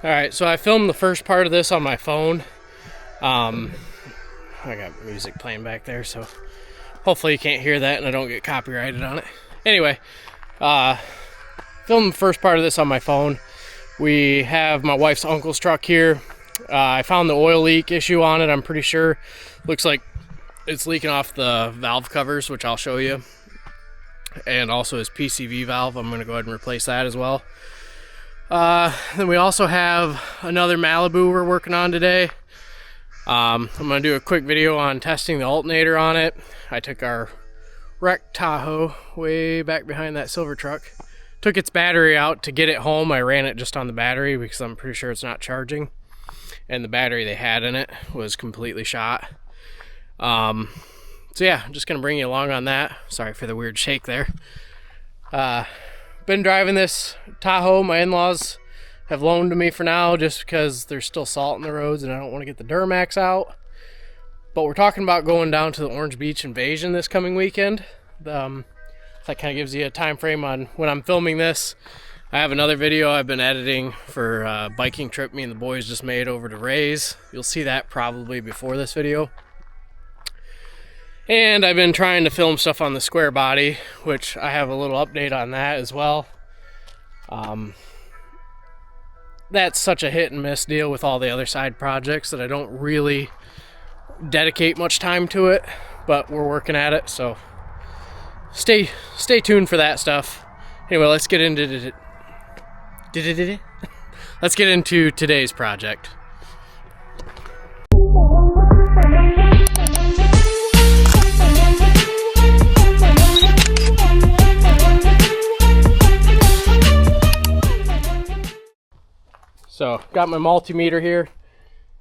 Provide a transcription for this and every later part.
Alright, so I filmed the first part of this on my phone. I got music playing back there, so hopefully you can't hear that and I don't get copyrighted on it. Anyway, filmed the first part of this on my phone. We have my wife's uncle's truck here. I found the oil leak issue on it, I'm pretty sure. Looks like it's leaking off the valve covers, which I'll show you. And also his PCV valve. I'm going to go ahead and replace that as well. Then we also have another Malibu we're working on today. I'm going to do a quick video on testing the alternator on it. I took our wrecked Tahoe way back behind that silver truck. Took its battery out to get it home. I ran it just on the battery because I'm pretty sure it's not charging. And the battery they had in it was completely shot. So yeah, I'm just going to bring you along on that. Sorry for the weird shake there. Been driving this Tahoe. My in-laws have loaned to me for now just because there's still salt in the roads and I don't want to get the Duramax out. But we're talking about going down to the Orange Beach Invasion this coming weekend. That kind of gives you a time frame on when I'm filming this. I have another video I've been editing for a biking trip me and the boys just made over to Ray's. You'll see that probably before this video. And I've been trying to film stuff on the square body, which I have a little update on that as well. That's such a hit and miss deal with all the other side projects that I don't really dedicate much time to it, but we're working at it, so stay tuned for that stuff. Anyway, let's get into today's project. So, got my multimeter here.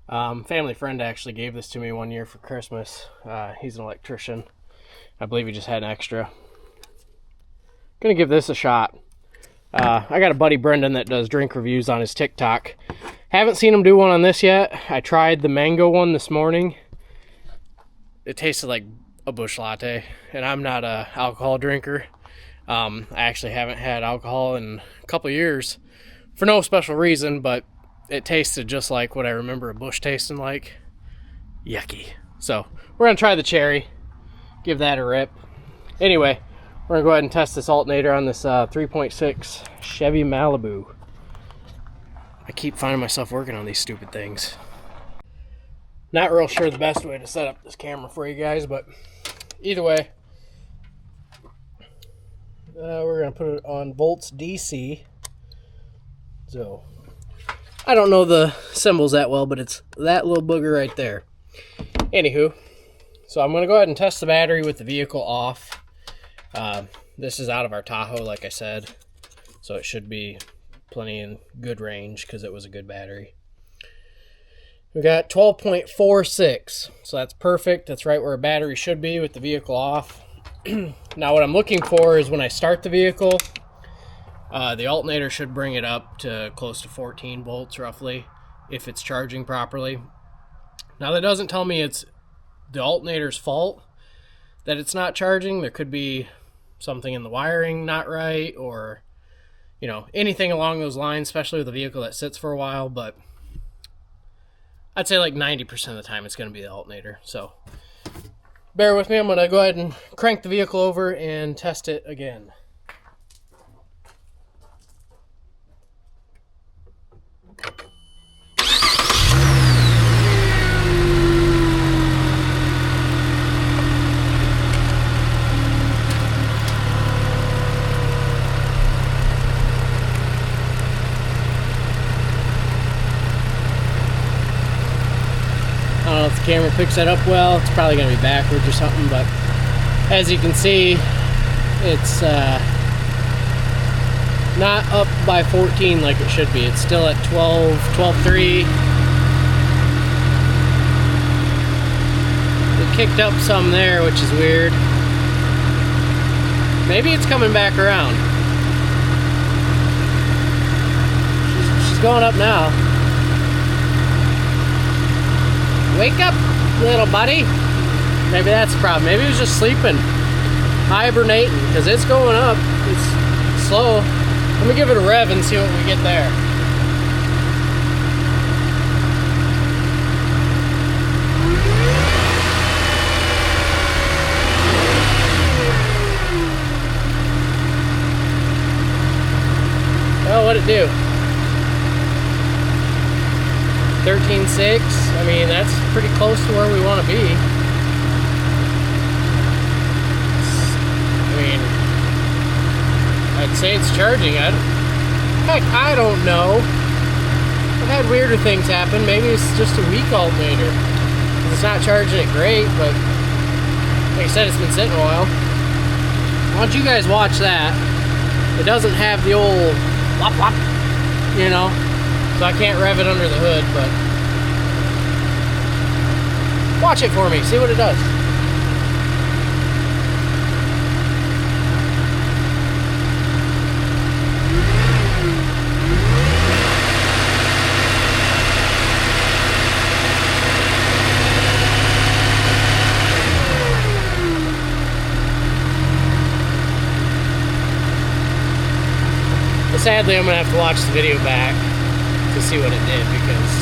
Family friend actually gave this to me one year for Christmas. He's an electrician. I believe he just had an extra. Gonna give this a shot. I got a buddy, Brendan, that does drink reviews on his TikTok. Haven't seen him do one on this yet. I tried the mango one this morning. It tasted like a bush latte, and I'm not a alcohol drinker. I actually haven't had alcohol in a couple years. For no special reason, but it tasted just like what I remember a bush tasting like. Yucky. So, we're going to try the cherry. Give that a rip. Anyway, we're going to go ahead and test this alternator on this 3.6 Chevy Malibu. I keep finding myself working on these stupid things. Not real sure the best way to set up this camera for you guys, but either way, we're going to put it on volts DC. So, I don't know the symbols that well, but it's that little booger right there. Anywho, so I'm going to go ahead and test the battery with the vehicle off. This is out of our Tahoe, like I said, so it should be plenty in good range because it was a good battery. We got 12.46, so that's perfect. That's right where a battery should be with the vehicle off. Now what I'm looking for is when I start the vehicle, the alternator should bring it up to close to 14 volts roughly if it's charging properly. Now that doesn't tell me it's the alternator's fault that it's not charging. There could be something in the wiring not right, or anything along those lines, especially with a vehicle that sits for a while, but I'd say like 90% of the time it's going to be the alternator. So bear with me, I'm going to go ahead and crank the vehicle over and test it again. I don't know if the camera picks that up well. It's probably going to be backwards or something, but as you can see, it's not up by 14 like it should be. It's still at 12.3. It kicked up some there, which is weird. Maybe it's coming back around. She's going up now. Wake up, little buddy. Maybe that's the problem. Maybe he was just sleeping, hibernating, because it's going up. It's slow. Let me give it a rev and see what we get there. 13.6. I mean, that's pretty close to where we want to be. I mean, I'd say it's charging. Heck, I don't know. I've had weirder things happen. Maybe it's just a weak alternator. It's not charging it great, but like I said, it's been sitting a while. Why don't you guys watch that? It doesn't have the old whop whop, you know, so I can't rev it under the hood, but watch it for me, see what it does. Sadly, I'm going to have to watch the video back to see what it did, because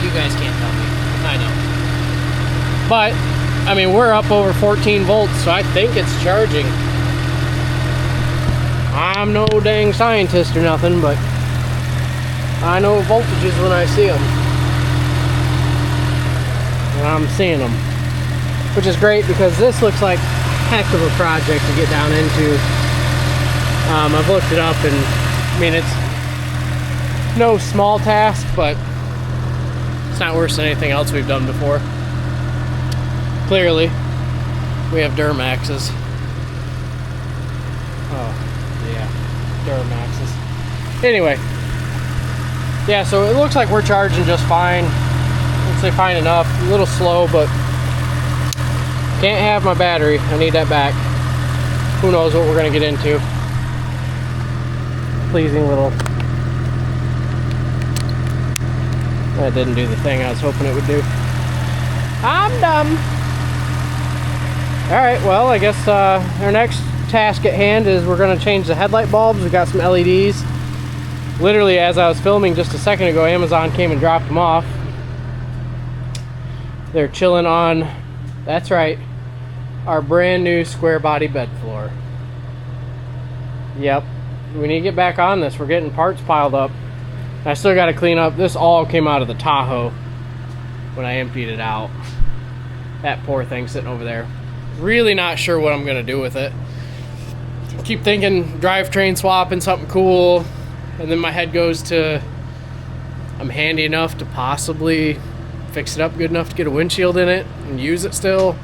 you guys can't tell me. I know. But, I mean, we're up over 14 volts, so I think it's charging. I'm no dang scientist or nothing, but I know voltages when I see them. And I'm seeing them. Which is great, because this looks like a heck of a project to get down into. I've looked it up, and I mean, it's no small task, but it's not worse than anything else we've done before. Clearly, we have Duramaxes. Oh, yeah, Duramaxes. Anyway, yeah, so it looks like we're charging just fine. I'd say fine enough. A little slow, but can't have my battery. I need that back. Who knows what we're going to get into. Pleasing little. That didn't do the thing I was hoping it would do. I'm dumb. Alright, well, I guess our next task at hand is we're going to change the headlight bulbs. We got some LEDs. Literally, as I was filming just a second ago, Amazon came and dropped them off. They're chilling on, that's right, our brand new square body bed floor. Yep. We need to get back on this. We're getting parts piled up. I still got to clean up. This all came out of the Tahoe when I emptied it out. That poor thing sitting over there. Really not sure what I'm going to do with it. Keep thinking drivetrain swapping, something cool. And then my head goes to, I'm handy enough to possibly fix it up good enough to get a windshield in it and use it still.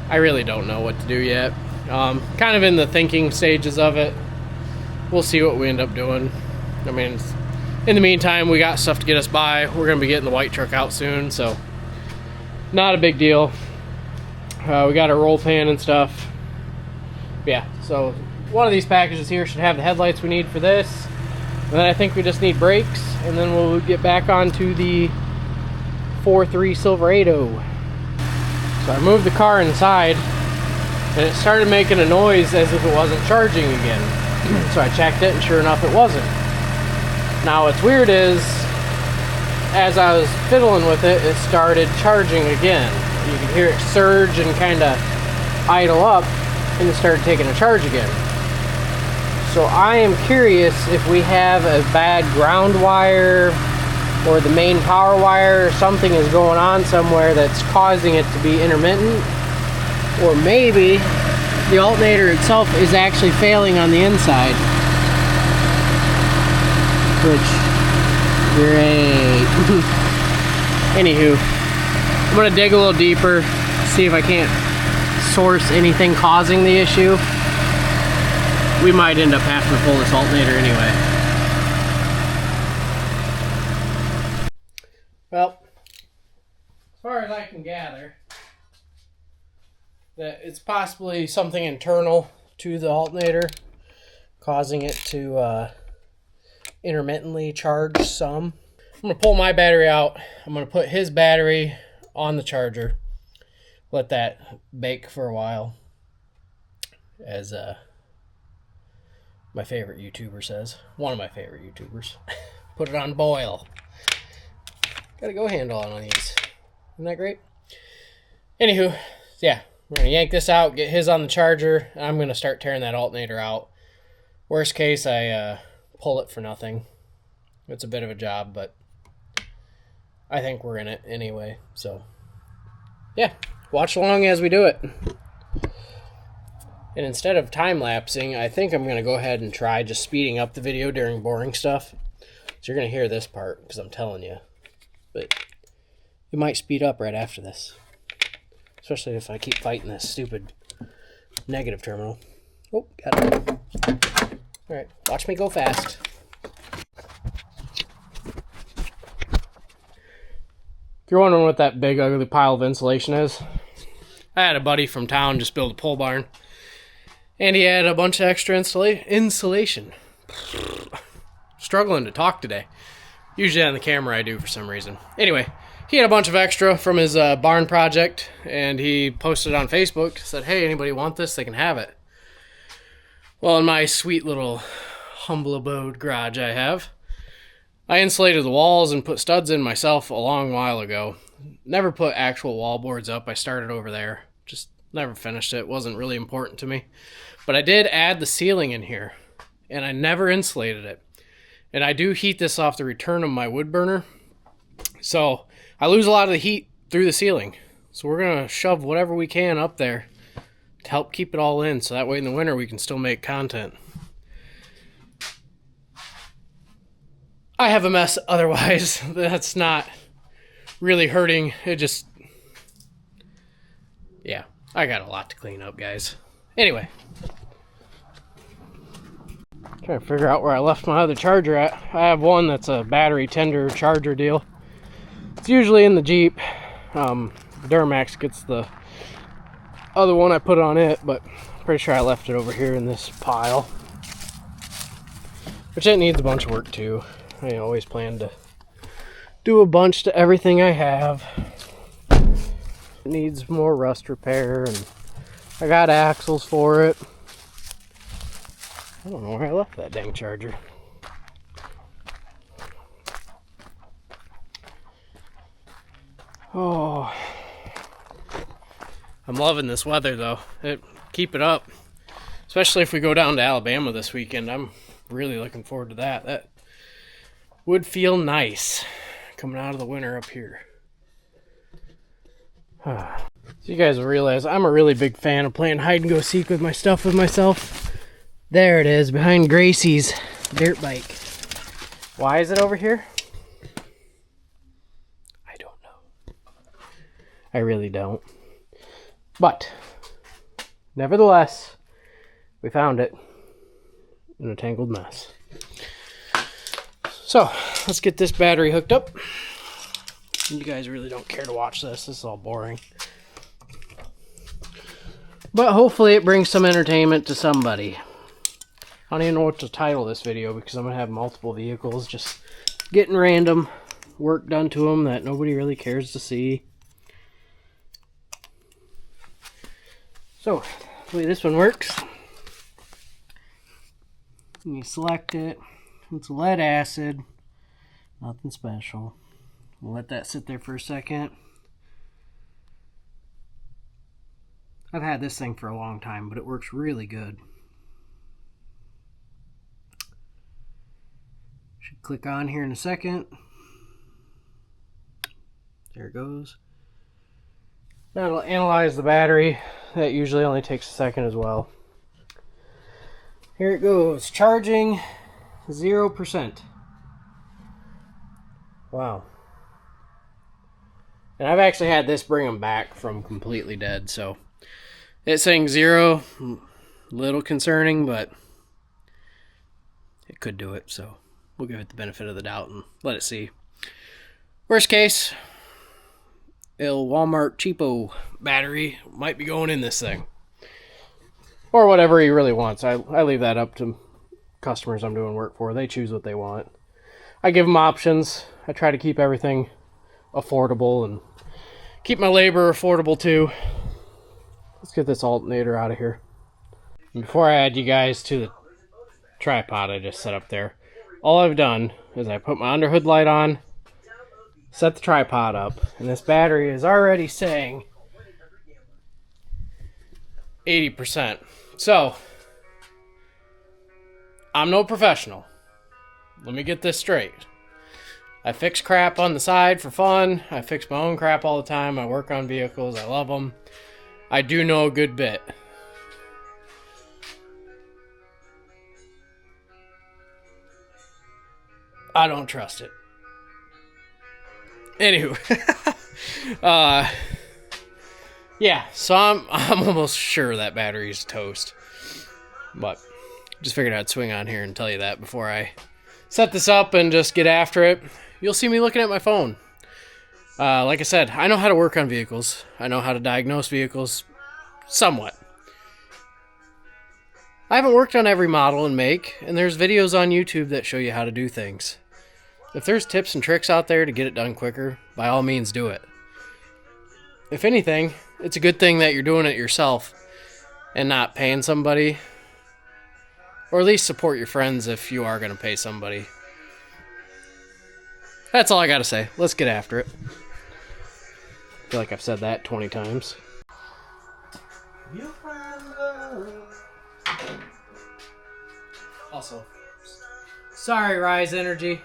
I really don't know what to do yet. Kind of in the thinking stages of it. We'll see what we end up doing. I mean, in the meantime, we got stuff to get us by. We're going to be getting the white truck out soon, so not a big deal. We got our roll pan and stuff. Yeah, so one of these packages here should have the headlights we need for this. And then I think we just need brakes, and then we'll get back onto the 4.3 Silverado. So I moved the car inside, and it started making a noise as if it wasn't charging again. So I checked it, and sure enough, it wasn't. Now, what's weird is, as I was fiddling with it, it started charging again. You could hear it surge and kind of idle up, and it started taking a charge again. So I am curious if we have a bad ground wire, or the main power wire, or something is going on somewhere that's causing it to be intermittent. Or maybe the alternator itself is actually failing on the inside. Which, great. Anywho, I'm going to dig a little deeper, see if I can't source anything causing the issue. We might end up having to pull this alternator anyway. Well, as far as I can gather, that it's possibly something internal to the alternator causing it to intermittently charge some. I'm going to pull my battery out. I'm going to put his battery on the charger. Let that bake for a while. As my favorite YouTuber says. One of my favorite YouTubers. Put it on boil. Got a go handle on these. Isn't that great? Anywho, yeah. We're going to yank this out, get his on the charger, and I'm going to start tearing that alternator out. Worst case, I pull it for nothing. It's a bit of a job, but I think we're in it anyway. So, yeah, watch along as we do it. And instead of time-lapsing, I think I'm going to go ahead and try just speeding up the video during boring stuff. So you're going to hear this part, because I'm telling you. But it might speed up right after this. Especially if I keep fighting this stupid negative terminal. Oh, got it. Alright, watch me go fast. If you're wondering what that big ugly pile of insulation is, I had a buddy from town just build a pole barn. And he had a bunch of extra insulation. Struggling to talk today. Usually on the camera I do for some reason. Anyway, he had a bunch of extra from his barn project, and he posted it on Facebook. Said, hey, anybody want this? They can have it. Well, in my sweet little humble abode garage I insulated the walls and put studs in myself a long while ago. Never put actual wall boards up. I started over there. Just never finished it. It wasn't really important to me. But I did add the ceiling in here, and I never insulated it. And I do heat this off the return of my wood burner. So I lose a lot of the heat through the ceiling. So we're going to shove whatever we can up there to help keep it all in. So that way in the winter we can still make content. I have a mess otherwise. That's not really hurting. It just... yeah, I got a lot to clean up, guys. Anyway. Trying to figure out where I left my other charger at. I have one that's a battery tender charger deal. It's usually in the Jeep. Duramax gets the other one. I put it on it, but I'm pretty sure I left it over here in this pile. Which it needs a bunch of work too. I always plan to do a bunch to everything I have. It needs more rust repair, and I got axles for it. I don't know where I left that dang charger. Oh, I'm loving this weather though. Keep it up, especially if we go down to Alabama this weekend. I'm really looking forward to that. That would feel nice coming out of the winter up here. So you guys will realize I'm a really big fan of playing hide and go seek with my stuff with myself. There it is, behind Gracie's dirt bike. Why is it over here? I don't know. I really don't. But, nevertheless, we found it in a tangled mess. So, let's get this battery hooked up. You guys really don't care to watch this. This is all boring. But hopefully it brings some entertainment to somebody. I don't even know what to title this video because I'm going to have multiple vehicles just getting random work done to them that nobody really cares to see. So, the way this one works, you select it. It's lead acid, nothing special. We'll let that sit there for a second. I've had this thing for a long time, but it works really good. Should click on here in a second. There it goes. Now it'll analyze the battery. That usually only takes a second as well. Here it goes. Charging 0%. Wow. And I've actually had this bring them back from completely dead, so it's saying 0, a little concerning, but it could do it, so we'll give it the benefit of the doubt and let it see. Worst case, Walmart cheapo battery might be going in this thing. Or whatever he really wants. I leave that up to customers I'm doing work for. They choose what they want. I give them options. I try to keep everything affordable and keep my labor affordable too. Let's get this alternator out of here. And before I add you guys to the tripod I just set up there, all I've done is I put my underhood light on, set the tripod up, and this battery is already saying 80%. So, I'm no professional. Let me get this straight. I fix crap on the side for fun. I fix my own crap all the time. I work on vehicles. I love them. I do know a good bit. I don't trust it. Anywho. Yeah, so I'm almost sure that battery's toast. But just figured I'd swing on here and tell you that before I set this up and just get after it. You'll see me looking at my phone. Like I said, I know how to work on vehicles. I know how to diagnose vehicles somewhat. I haven't worked on every model and make, and there's videos on YouTube that show you how to do things. If there's tips and tricks out there to get it done quicker, by all means do it. If anything, it's a good thing that you're doing it yourself and not paying somebody. Or at least support your friends if you are going to pay somebody. That's all I got to say. Let's get after it. I feel like I've said that 20 times. Also, sorry, Rise Energy.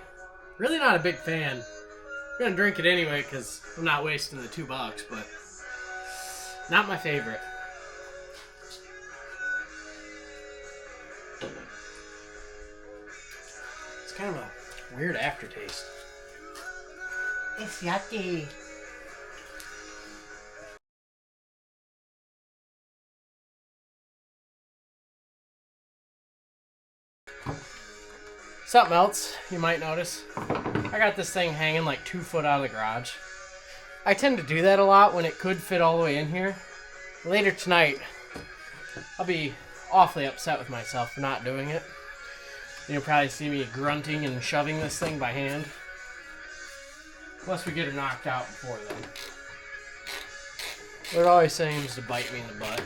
Really not a big fan. I'm going to drink it anyway because I'm not wasting the $2, but not my favorite. It's kind of a weird aftertaste. It's yucky. Something else you might notice. I got this thing hanging like 2 foot out of the garage. I tend to do that a lot when it could fit all the way in here. Later tonight, I'll be awfully upset with myself for not doing it. You'll probably see me grunting and shoving this thing by hand. Unless we get her knocked out before then. It always seems to bite me in the butt.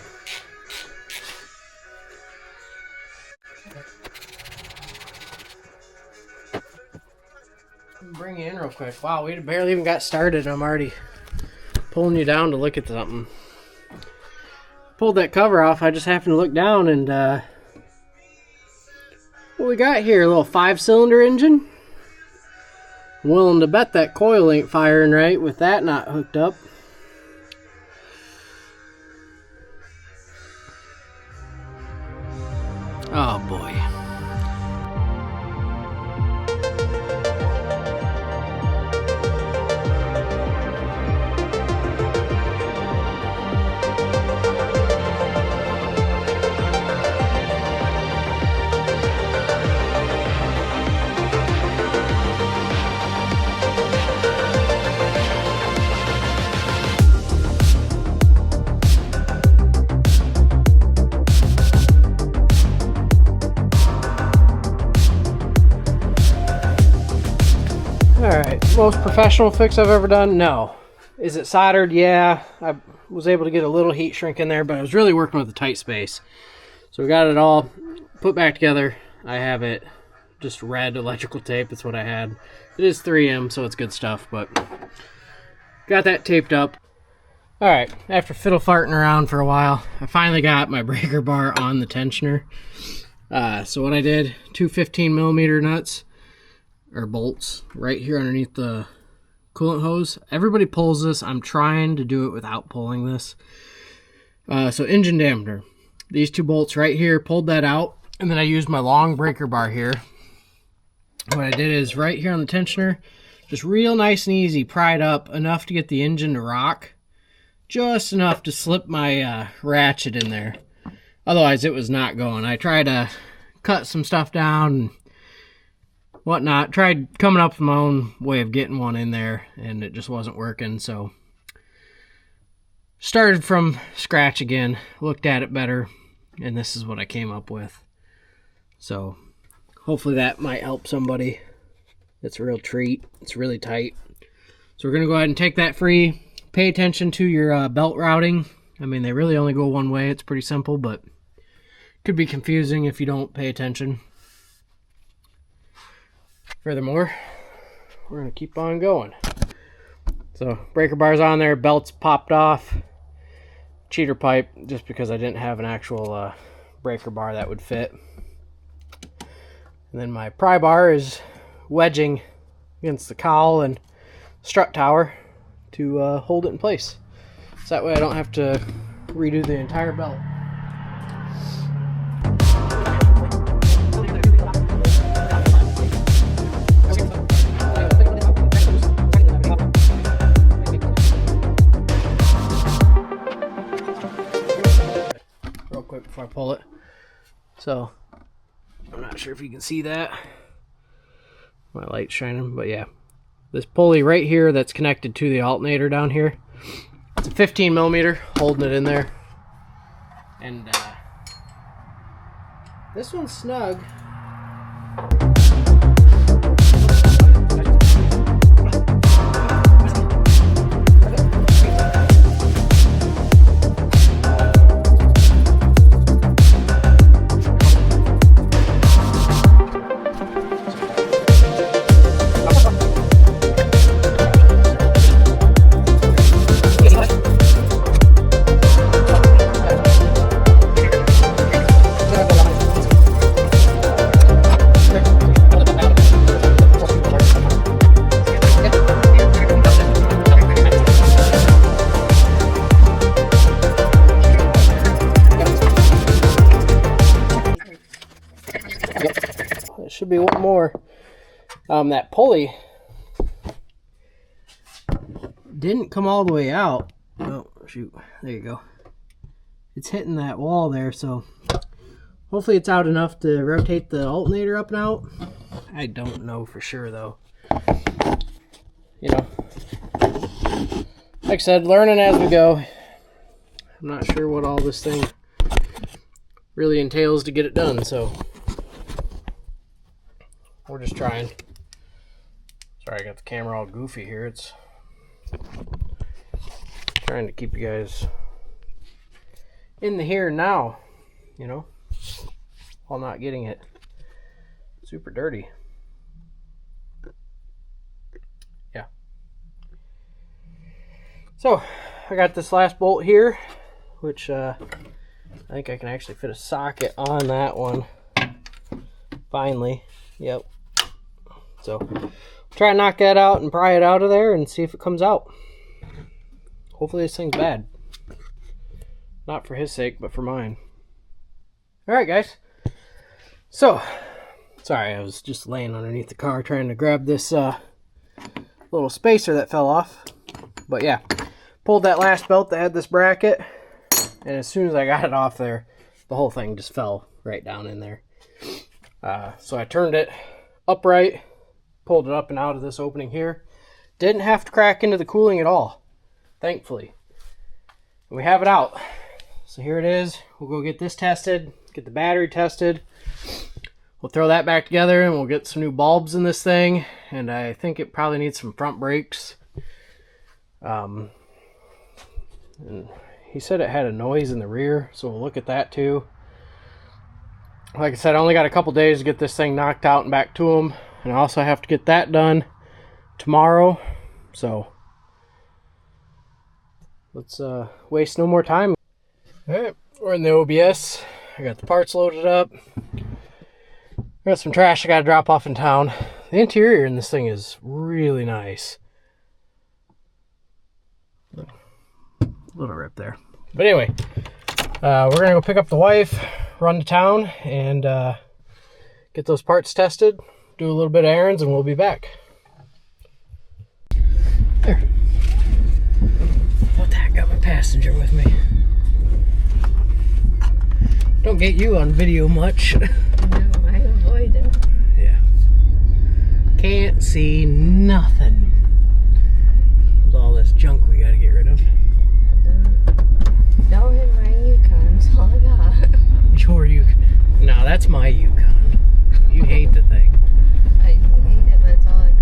Bring you in real quick. Wow, we barely even got started. I'm already pulling you down to look at something. Pulled that cover off. I just happened to look down and what we got here? A little 5-cylinder engine. I'm willing to bet that coil ain't firing right with that not hooked up. Oh boy. Alright, most professional fix I've ever done? No. Is it soldered? Yeah. I was able to get a little heat shrink in there, but I was really working with a tight space. So we got it all put back together. I have it just red electrical tape. That's what I had. It is 3M, so it's good stuff, but got that taped up. Alright, after fiddle farting around for a while, I finally got my breaker bar on the tensioner. So what I did, 2 15mm nuts, or bolts, right here underneath the coolant hose. Everybody pulls this. I'm trying to do it without pulling this. So engine dampener. These 2 bolts right here, pulled that out, and then I used my long breaker bar here. What I did is right here on the tensioner, just real nice and easy, pried up enough to get the engine to rock. Just enough to slip my ratchet in there. Otherwise it was not going. I tried to cut some stuff down and whatnot. Tried coming up with my own way of getting one in there, and it just wasn't working. So started from scratch again, looked at it better, and this is what I came up with. So hopefully that might help somebody. It's a real treat. It's really tight. So we're going to go ahead and take that free. Pay attention to your belt routing. I mean, they really only go one way. It's pretty simple, but could be confusing if you don't pay attention. Furthermore, we're going to keep on going. So breaker bar's on there, belts popped off, cheater pipe, just because I didn't have an actual breaker bar that would fit. And then my pry bar is wedging against the cowl and strut tower to hold it in place. So that way I don't have to redo the entire belt. Real quick before I pull it. So, I'm not sure if you can see that. My light's shining, but yeah. This pulley right here that's connected to the alternator down here. It's a 15 millimeter, holding it in there. And this one's snug. There should be one more. That pulley didn't come all the way out. Oh, shoot. There you go. It's hitting that wall there, so hopefully it's out enough to rotate the alternator up and out. I don't know for sure, though. You know, like I said, learning as we go. I'm not sure what all this thing really entails to get it done, so we're just trying. Sorry, I got the camera all goofy here. It's trying to keep you guys in the here and now, you know, while not getting it super dirty. Yeah. So, I got this last bolt here, which I think I can actually fit a socket on that one. Finally. Yep. So, try and knock that out and pry it out of there and see if it comes out. Hopefully this thing's bad. Not for his sake, but for mine. Alright, guys. So, sorry, I was just laying underneath the car trying to grab this little spacer that fell off. But yeah, pulled that last belt that had this bracket, and as soon as I got it off there, the whole thing just fell right down in there. So I turned it upright, pulled it up and out of this opening here. Didn't have to crack into the cooling at all, thankfully. And we have it out. So here it is. We'll go get this tested, get the battery tested. We'll throw that back together and we'll get some new bulbs in this thing. And I think it probably needs some front brakes. And he said it had a noise in the rear, so we'll look at that too. Like I said, I only got a couple days to get this thing knocked out and back to him. And I also have to get that done tomorrow. So let's waste no more time. Alright, we're in the OBS. I got the parts loaded up. I got some trash I gotta drop off in town. The interior in this thing is really nice. Little rip there. But anyway, we're gonna go pick up the wife, run to town, and get those parts tested, do a little bit of errands, and we'll be back. There. What the heck, got my passenger with me. Don't get you on video much. No, I avoid it. Yeah. Can't see nothing. With all this junk we gotta get rid of. Don't hit my Yukon, that's all I got. Your Yukon. No, that's my Yukon. You hate the thing. I do hate it, but it's all I got.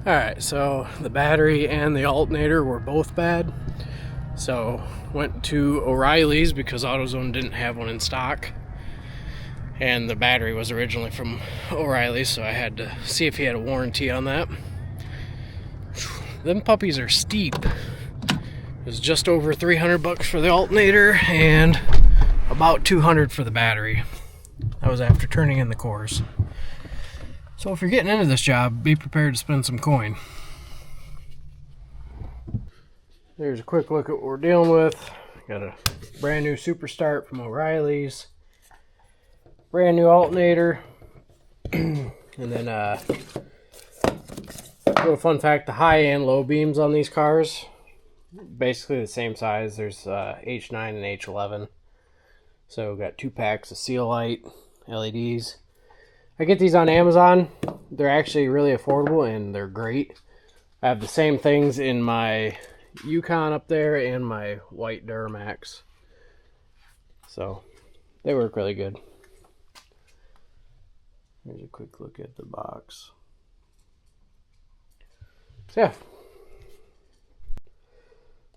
Alright, so the battery and the alternator were both bad. So went to O'Reilly's because AutoZone didn't have one in stock. And the battery was originally from O'Reilly's, so I had to see if he had a warranty on that. Them puppies are steep. It was just over $300 for the alternator and about $200 for the battery. That was after turning in the cores. So if you're getting into this job, be prepared to spend some coin. There's a quick look at what we're dealing with. Got a brand new Super Start from O'Reilly's. Brand new alternator. And then a little fun fact, the high and low beams on these cars, basically the same size. There's H9 and H11. So we've got 2 packs of seal light LEDs. I get these on Amazon. They're actually really affordable and they're great. I have the same things in my Yukon up there and my white Duramax. So they work really good. Here's a quick look at the box. So yeah.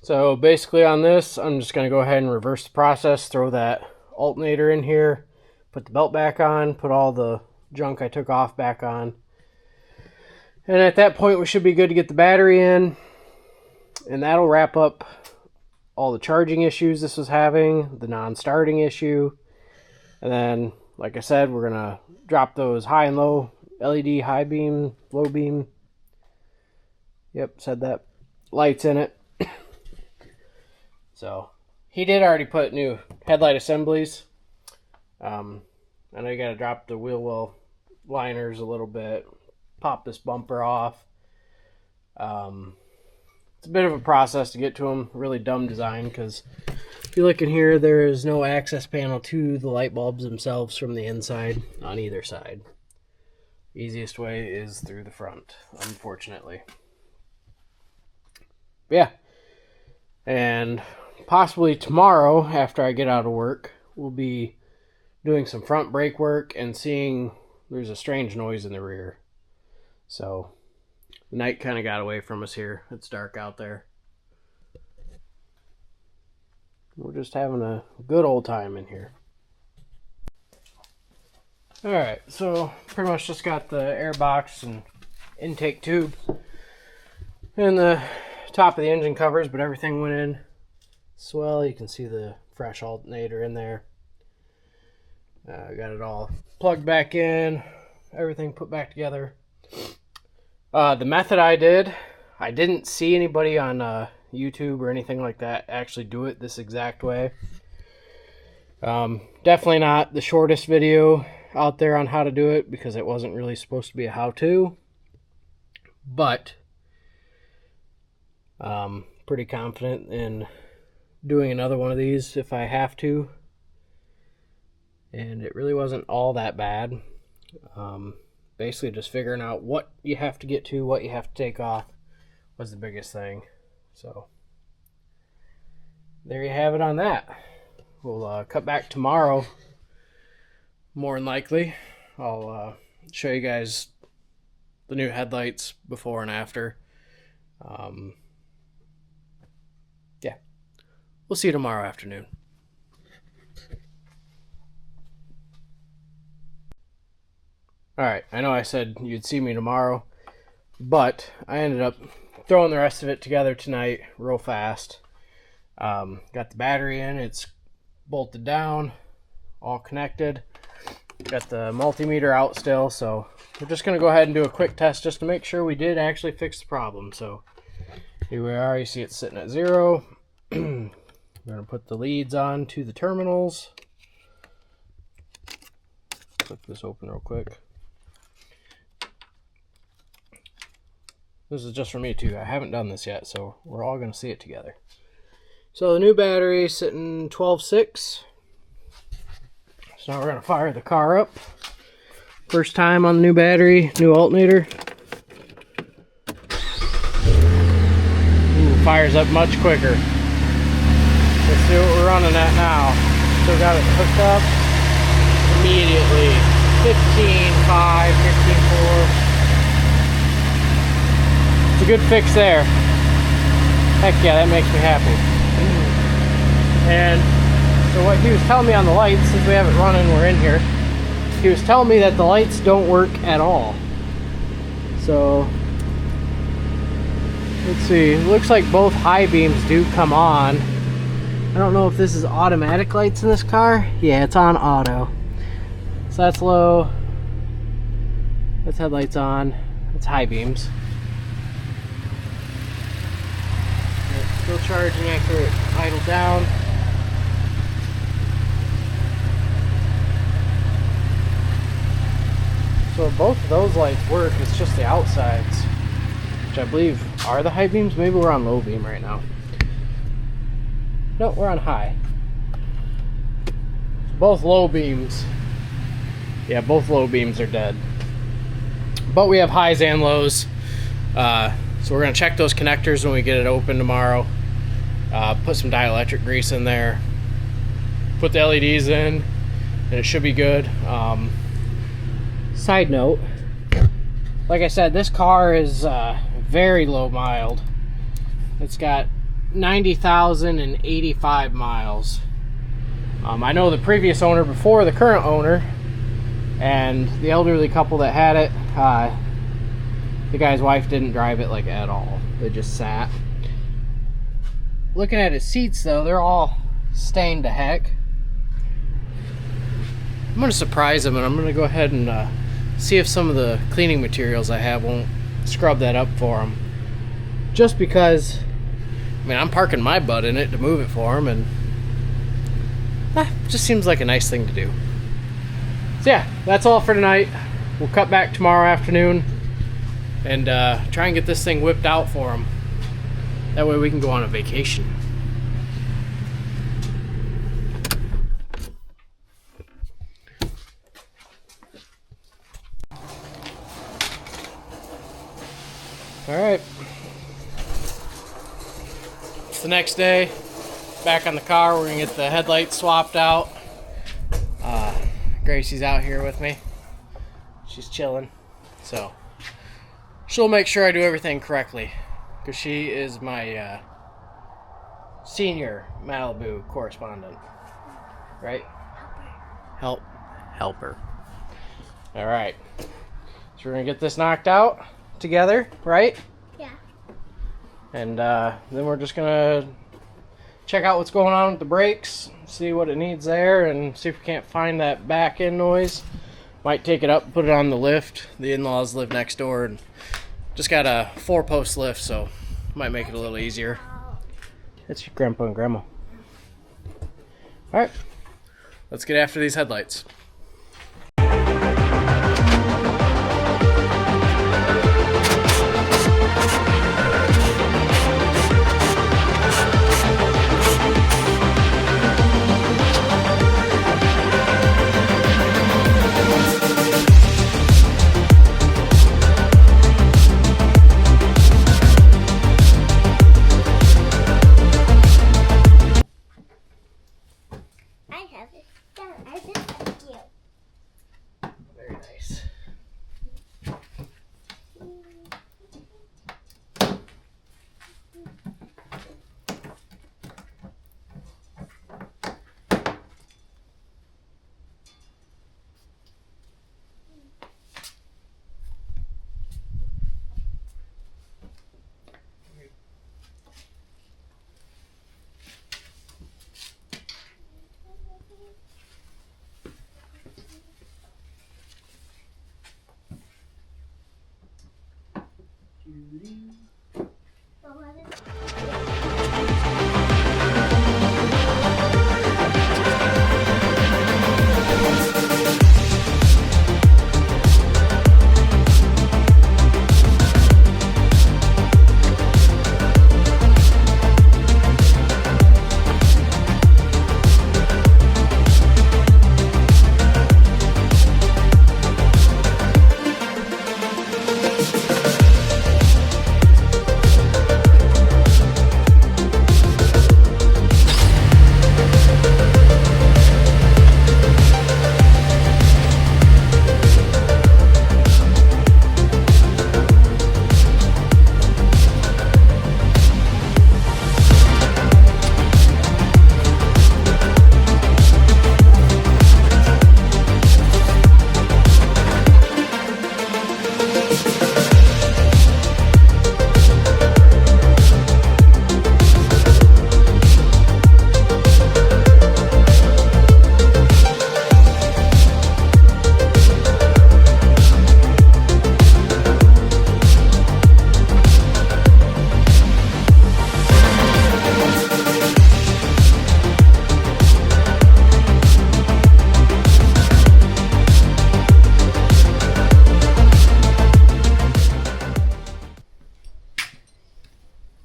So basically on this, I'm just going to go ahead and reverse the process. Throw that alternator in here. Put the belt back on. Put all the junk I took off back on. And at that point we should be good to get the battery in. And that'll wrap up all the charging issues this was having. The non-starting issue. And then, like I said, we're going to drop those high and low LED, high beam, low beam. Yep, said that. Lights in it. So, he did already put new headlight assemblies. I know you got to drop the wheel well liners a little bit. Pop this bumper off. It's a bit of a process to get to them. Really dumb design because if you look in here, there is no access panel to the light bulbs themselves from the inside on either side. Easiest way is through the front, unfortunately. But yeah. And possibly tomorrow, after I get out of work, we'll be doing some front brake work and seeing there's a strange noise in the rear. So the night kind of got away from us here. It's dark out there. We're just having a good old time in here. Alright, so pretty much just got the air box and intake tube and the top of the engine covers, but everything went in swell. You can see the fresh alternator in there. Got it all plugged back in, everything put back together. The method I didn't see anybody on YouTube or anything like that actually do it this exact way. Definitely not the shortest video out there on how to do it because it wasn't really supposed to be a how-to. But pretty confident in doing another one of these if I have to. And it really wasn't all that bad. Basically just figuring out what you have to get to, what you have to take off was the biggest thing. So there you have it on that. We'll cut back tomorrow, more than likely. I'll show you guys the new headlights before and after. Yeah, we'll see you tomorrow afternoon. Alright, I know I said you'd see me tomorrow, but I ended up throwing the rest of it together tonight real fast. Got the battery in, it's bolted down, all connected. Got the multimeter out still, so we're just going to go ahead and do a quick test just to make sure we did actually fix the problem. So here we are, you see it's sitting at 0. We're going to put the leads on to the terminals. Flip this open real quick. This is just for me too. I haven't done this yet, so we're all going to see it together. So the new battery is sitting 12.6. So now we're going to fire the car up. First time on the new battery, new alternator. Ooh, fires up much quicker. Let's see what we're running at now. Still got it hooked up. Immediately. 15.5, 15.4. good fix there. Heck yeah, that makes me happy. And so what he was telling me on the lights, since we have it running, we're in here, he was telling me that the lights don't work at all. So let's see, it looks like both high beams do come on. I don't know if this is automatic lights in this car. Yeah, it's on auto. So that's low. That's headlights on. It's high beams. It's still charging after it idled down. So both of those lights work, it's just the outsides, which I believe are the high beams. Maybe we're on low beam right now. No, we're on high. Both low beams. Yeah, both low beams are dead. But we have highs and lows. So we're gonna check those connectors when we get it open tomorrow. Put some dielectric grease in there. Put the LEDs in, and it should be good. Side note, like I said, this car is very low mild. It's got 90,085 miles. I know the previous owner before the current owner and the elderly couple that had it, the guy's wife didn't drive it like at all. They just sat. Looking at his seats though, they're all stained to heck. I'm gonna surprise him and I'm gonna go ahead and see if some of the cleaning materials I have won't scrub that up for him. Just because, I mean, I'm parking my butt in it to move it for him, and just seems like a nice thing to do. So yeah, that's all for tonight. We'll cut back tomorrow afternoon and try and get this thing whipped out for him. That way we can go on a vacation. All right. It's the next day. Back on the car. We're gonna get the headlights swapped out. Gracie's out here with me. She's chilling. So she'll make sure I do everything correctly, because she is my senior Malibu correspondent. Right? Helper. All right. So we're gonna get this knocked out together, right? Yeah. And then we're just gonna check out what's going on with the brakes, see what it needs there, and see if we can't find that back end noise. Might take it up, put it on the lift. The in-laws live next door and just got a 4-post lift, so might make it a little easier. That's your grandpa and grandma. All right, let's get after these headlights. Very nice.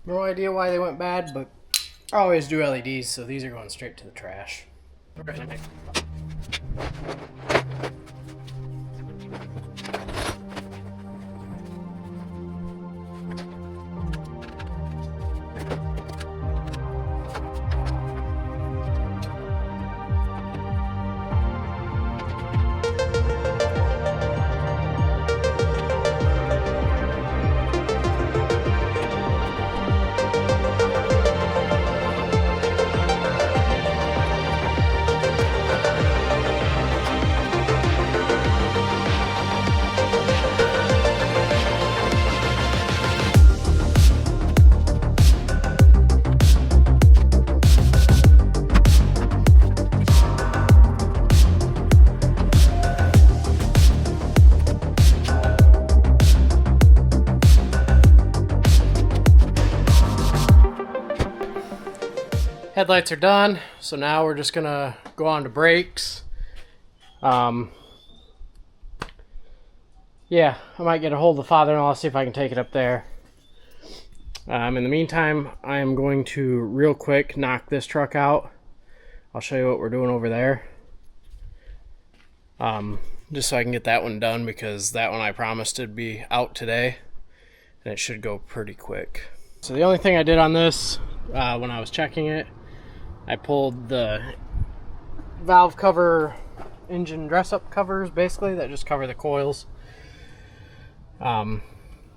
No idea why they went bad, but I always do LEDs, so these are going straight to the trash. Headlights are done, so now we're just gonna go on to brakes. Yeah, I might get a hold of the father-in-law, see if I can take it up there. In the meantime, I am going to real quick knock this truck out. I'll show you what we're doing over there. Just so I can get that one done, because that one I promised it'd be out today, and it should go pretty quick. So the only thing I did on this, when I was checking it, I pulled the valve cover, engine dress-up covers, basically, that just cover the coils. So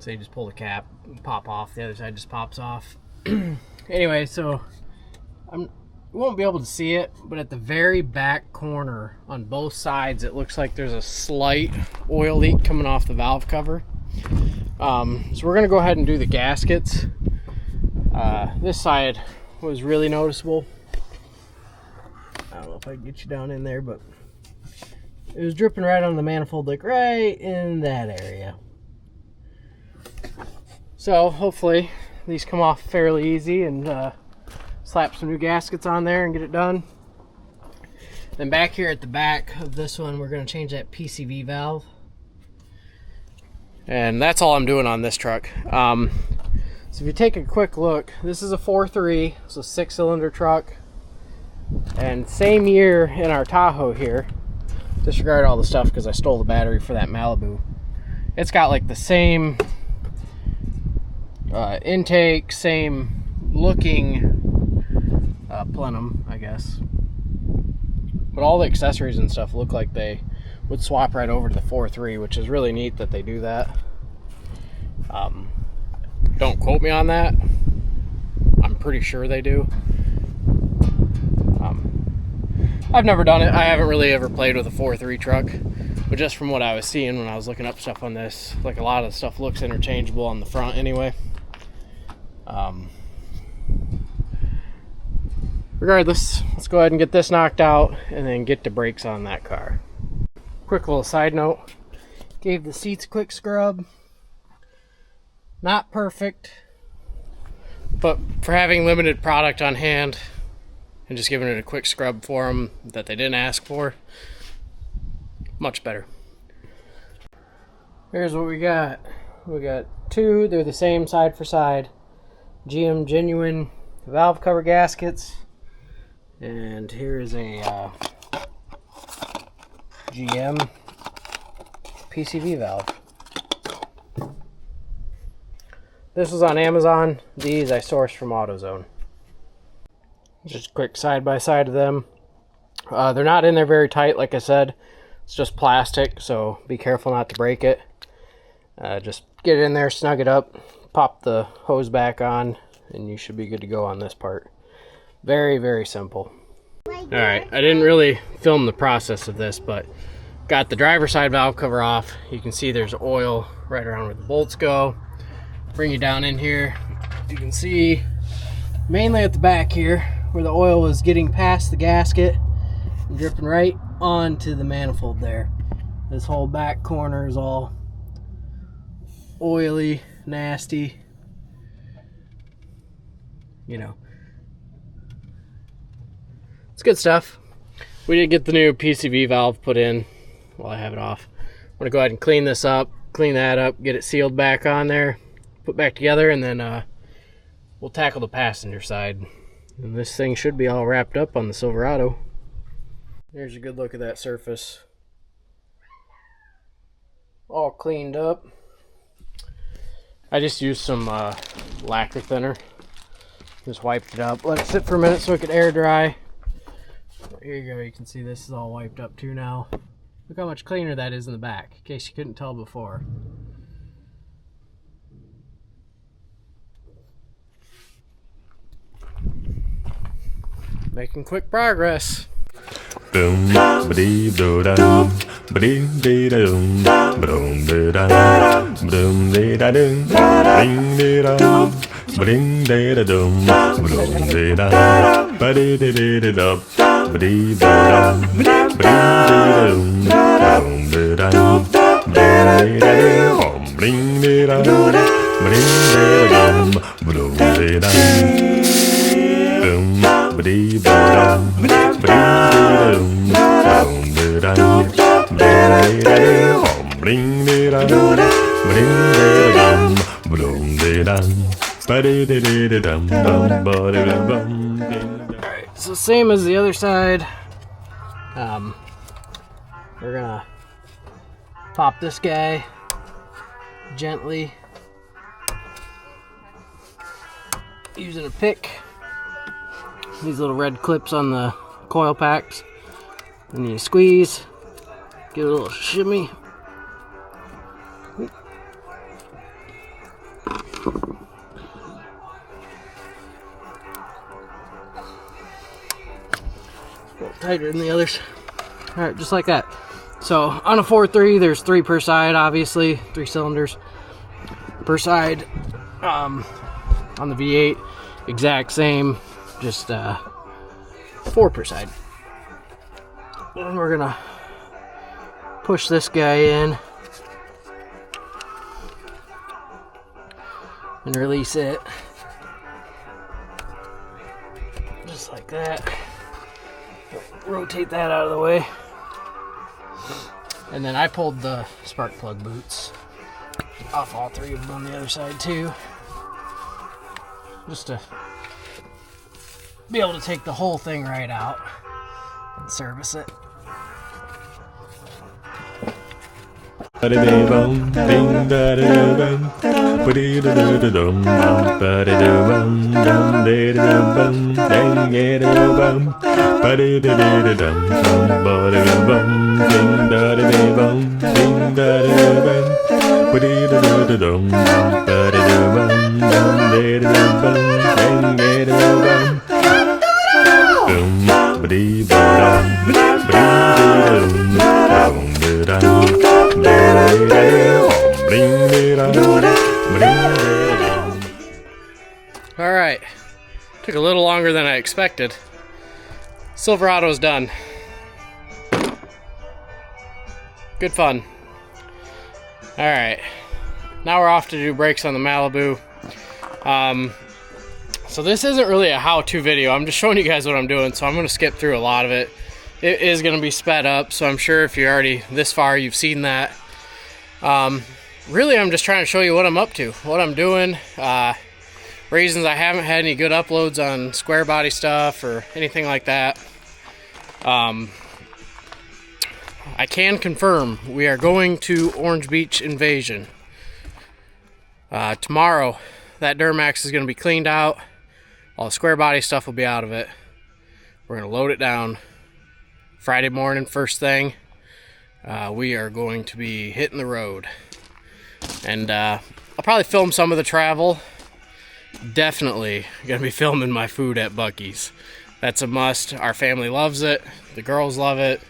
you just pull the cap, pop off, the other side just pops off. Anyway, so you won't be able to see it, but at the very back corner on both sides, it looks like there's a slight oil leak coming off the valve cover. So we're gonna go ahead and do the gaskets. This side was really noticeable. I don't know if I can get you down in there, but it was dripping right on the manifold, like right in that area. So hopefully these come off fairly easy, and slap some new gaskets on there and get it done. Then back here at the back of this one, we're going to change that PCV valve. And that's all I'm doing on this truck. So if you take a quick look, this is a 4.3, so 6-cylinder truck. And same year in our Tahoe here, disregard all the stuff because I stole the battery for that Malibu. It's got like the same intake, same looking plenum, I guess. But all the accessories and stuff look like they would swap right over to the 4.3, which is really neat that they do that. Don't quote me on that. I'm pretty sure they do. I've never done it. I haven't really ever played with a 4.3 truck, but just from what I was seeing when I was looking up stuff on this, like a lot of the stuff looks interchangeable on the front anyway. Regardless, let's go ahead and get this knocked out and then get the brakes on that car. Quick little side note, gave the seats a quick scrub. Not perfect, but for having limited product on hand and just giving it a quick scrub for them that they didn't ask for, much better. Here's what we got. We got two, they're the same side for side, GM genuine valve cover gaskets, and here is a GM PCV valve. This was on Amazon. These I sourced from AutoZone. Just quick side by side of them. They're not in there very tight, like I said. It's just plastic, so be careful not to break it. Just get it in there, snug it up, pop the hose back on, and you should be good to go on this part. Very, very simple. Alright, I didn't really film the process of this, but got the driver's side valve cover off. You can see there's oil right around where the bolts go. Bring you down in here. You can see mainly at the back here where the oil was getting past the gasket and dripping right onto the manifold there. This whole back corner is all oily, nasty, you know. It's good stuff. We did get the new PCV valve put in while I have it off. I'm gonna go ahead and clean this up, clean that up, get it sealed back on there, put back together, and then we'll tackle the passenger side. And this thing should be all wrapped up on the Silverado. Here's a good look at that surface. All cleaned up. I just used some lacquer thinner. Just wiped it up. Let it sit for a minute so it could air dry. Here you go. You can see this is all wiped up too now. Look how much cleaner that is in the back, in case you couldn't tell before. Making quick progress. Boom, ba-dee, do-da, ba-dee, dee-da-doom, ba-doom, dee-da, ba-doom, dee-da-doom, ding, dee-da, ba-ding, dee-da-doom, ba-doom, dee-da, ba-dee, dee-dee-dee-da, ba-dee, dee-da, ba-ding, dee-da-doom, ba-doom, dee-da, ba-ding, dee-da-doom, ba-ding, dee-da, ba-ding, dee-da-doom, ba-doom, dee-da, boom, ba-dee, ba-da, ba-dee, Alright, so same as the other side. We're gonna pop this guy gently using a pick. These little red clips on the coil packs. And you squeeze, give it a little shimmy. A little tighter than the others. Alright, just like that. So on a 4.3, there's 3 per side, obviously, 3 cylinders per side. On the V8, exact same, just 4 per side. And we're gonna push this guy in and release it just like that. Rotate that out of the way, and then I pulled the spark plug boots off all 3 of them on the other side too, just to be able to take the whole thing right out and service it. Ba-dee-dee-bum, ding-da-dee-doo-bum, ba-dee-doo-doo-doo-dum, ba-dee-doo-bum, dum-dee-doo-bum, ding-dee-doo-bum, ba-dee-dee-dee-doo-dum, ba-dee-doo-bum, ding-da-dee-dee-bum, ding-da-dee-doo-bum, ba-dee-doo-doo-doo-dum, ba-dee-doo-bum, dum-dee-doo-bum, ding-dee-doo-bum, boom, ba-dee-ba-dum, ba-dee-doo-dum, ba-dum-dee-dum. Alright, took a little longer than I expected. Silverado's done. Good fun. Alright, now we're off to do brakes on the Malibu. So this isn't really a how-to video, I'm just showing you guys what I'm doing, so I'm going to skip through a lot of it. It is going to be sped up, so I'm sure if you're already this far, you've seen that. Really, I'm just trying to show you what I'm up to, what I'm doing. Reasons I haven't had any good uploads on square body stuff or anything like that. I can confirm we are going to Orange Beach Invasion. Tomorrow, that Duramax is going to be cleaned out. All the square body stuff will be out of it. We're going to load it down. Friday morning, first thing, we are going to be hitting the road. And I'll probably film some of the travel. Definitely going to be filming my food at Buc-ee's. That's a must. Our family loves it. The girls love it.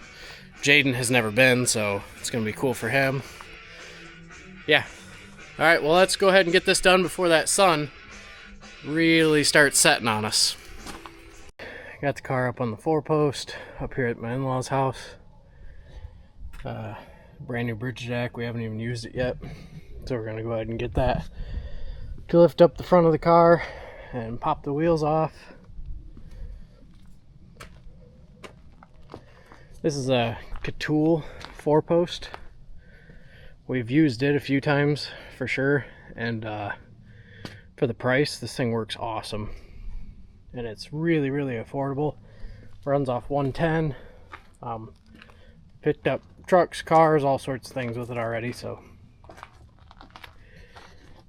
Jaden has never been, so it's going to be cool for him. Yeah. All right, well, let's go ahead and get this done before that sun really starts setting on us. Got the car up on the 4-post up here at my in-laws' house. Brand new bridge jack. We haven't even used it yet, so we're gonna go ahead and get that to lift up the front of the car and pop the wheels off. This is a Catool 4-post. We've used it a few times for sure, and For the price, this thing works awesome. And it's really, really affordable. Runs off 110. Picked up trucks, cars, all sorts of things with it already, so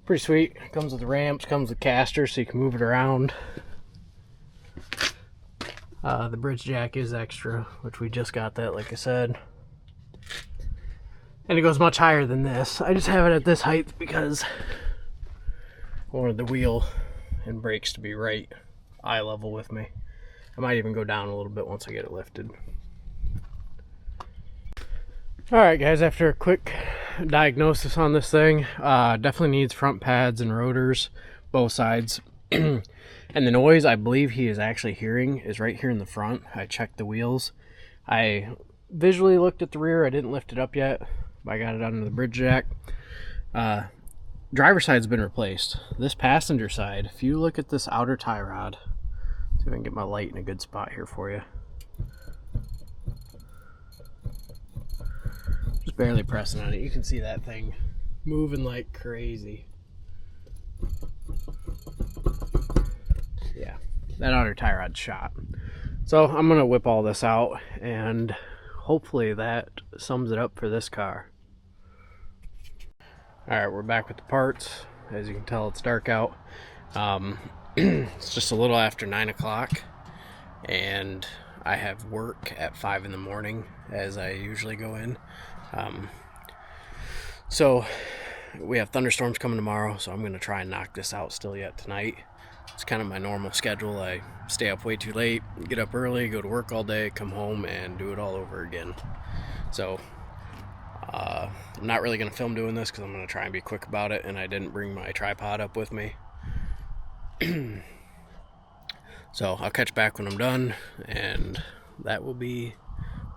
pretty sweet. Comes with ramps, comes with casters so you can move it around. The bridge jack is extra, which we just got that, like I said. And it goes much higher than this. I just have it at this height because I wanted the wheel and brakes to be right eye level with me. I might even go down a little bit once I get it lifted. Alright guys, after a quick diagnosis on this thing, definitely needs front pads and rotors, both sides. And the noise I believe he is actually hearing is right here in the front. I checked the wheels. I visually looked at the rear. I didn't lift it up yet. I got it under the bridge jack. Driver side's been replaced. This passenger side, if you look at this outer tie rod, see if I can get my light in a good spot here for you. Just barely pressing on it. You can see that thing moving like crazy. Yeah, that outer tie rod's shot. So I'm gonna whip all this out and hopefully that sums it up for this car. Alright, we're back with the parts. As you can tell, it's dark out. It's just a little after 9 o'clock and I have work at 5 in the morning as I usually go in. So we have thunderstorms coming tomorrow, so I'm going to try and knock this out still yet tonight. It's kind of my normal schedule. I stay up way too late, get up early, go to work all day, come home and do it all over again. So I'm not really going to film doing this because I'm going to try and be quick about it, and I didn't bring my tripod up with me. So I'll catch back when I'm done, and that will be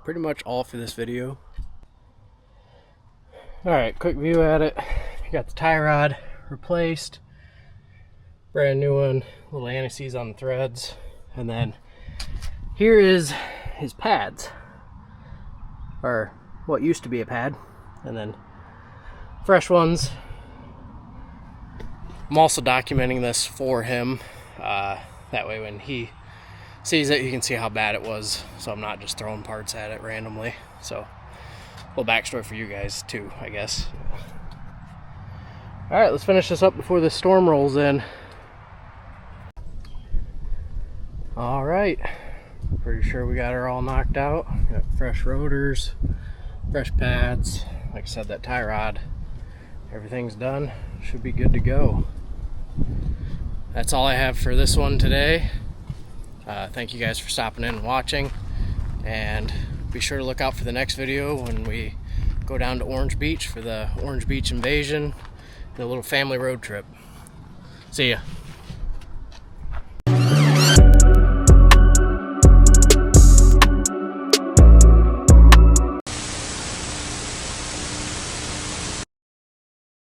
pretty much all for this video. Alright, quick view at it. Got the tie rod replaced, brand new one, little anti-seize on the threads, and then here is his pads, or what used to be a pad, and then fresh ones. I'm also documenting this for him, that way when he sees it, he can see how bad it was, so I'm not just throwing parts at it randomly. So, a little backstory for you guys too, I guess. Alright, let's finish this up before the storm rolls in. Alright, pretty sure we got her all knocked out. Got fresh rotors, fresh pads, like I said, that tie rod, everything's done, should be good to go. That's all I have for this one today. Thank you guys for stopping in and watching, and be sure to look out for the next video when we go down to Orange Beach for the Orange Beach invasion and a little family road trip. See ya.